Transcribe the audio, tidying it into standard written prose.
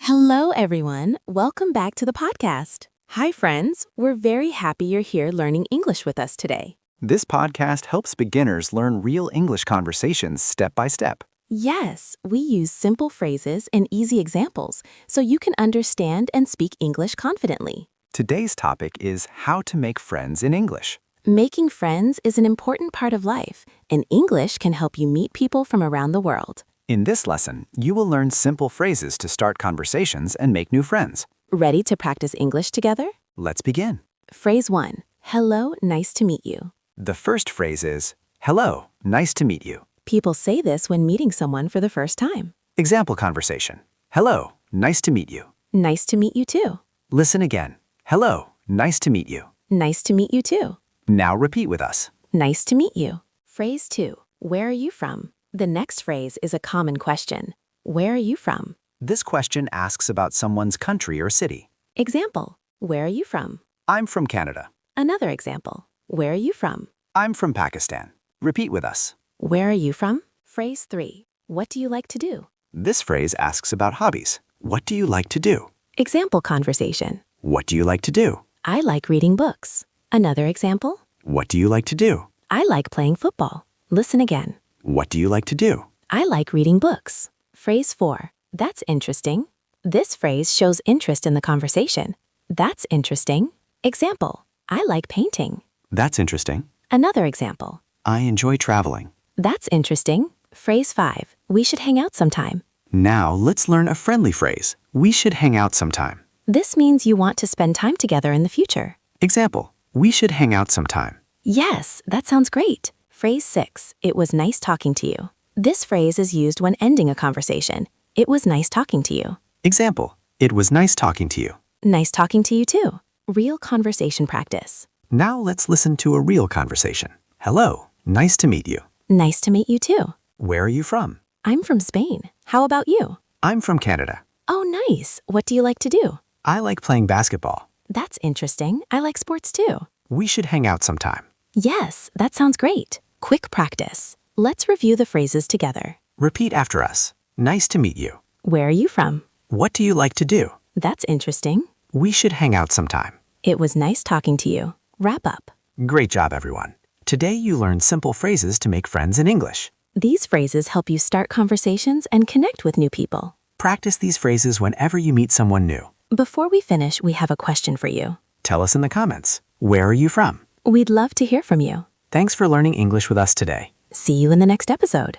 Hello, everyone. Welcome back to the podcast. Hi, friends. We're very happy you're here learning English with us today. This podcast helps beginners learn real English conversations step by step. Yes, we use simple phrases and easy examples so you can understand and speak English confidently. Today's topic is how to make friends in English. Making friends is an important part of life, and English can help you meet people from around the world. In this lesson, you will learn simple phrases to start conversations and make new friends. Ready to practice English together? Let's begin. Phrase 1. Hello, nice to meet you. The first phrase is, hello, nice to meet you. People say this when meeting someone for the first time. Example conversation. Hello, nice to meet you. Nice to meet you too. Listen again. Hello, nice to meet you. Nice to meet you too. Now repeat with us. Nice to meet you. Phrase 2. Where are you from? The next phrase is a common question. Where are you from? This question asks about someone's country or city. Example. Where are you from? I'm from Canada. Another example. Where are you from? I'm from Pakistan. Repeat with us. Where are you from? Phrase 3. What do you like to do? This phrase asks about hobbies. What do you like to do? Example conversation. What do you like to do? I like reading books. Another example. What do you like to do? I like playing football. Listen again. What do you like to do? I like reading books. Phrase 4. That's interesting. This phrase shows interest in the conversation. That's interesting. Example. I like painting. That's interesting. Another example. I enjoy traveling. That's interesting. Phrase 5. We should hang out sometime. Now let's learn a friendly phrase. We should hang out sometime. This means you want to spend time together in the future. Example. We should hang out sometime. Yes, that sounds great. Phrase 6. It was nice talking to you. This phrase is used when ending a conversation. It was nice talking to you. Example. It was nice talking to you. Nice talking to you too. Real conversation practice. Now let's listen to a real conversation. Hello. Nice to meet you. Nice to meet you too. Where are you from? I'm from Spain. How about you? I'm from Canada. Oh, nice. What do you like to do? I like playing basketball. That's interesting. I like sports too. We should hang out sometime. Yes, that sounds great. Quick practice. Let's review the phrases together. Repeat after us. Nice to meet you. Where are you from? What do you like to do? That's interesting. We should hang out sometime. It was nice talking to you. Wrap up. Great job, everyone. Today you learned simple phrases to make friends in English. These phrases help you start conversations and connect with new people. Practice these phrases whenever you meet someone new. Before we finish, we have a question for you. Tell us in the comments. Where are you from? We'd love to hear from you. Thanks for learning English with us today. See you in the next episode.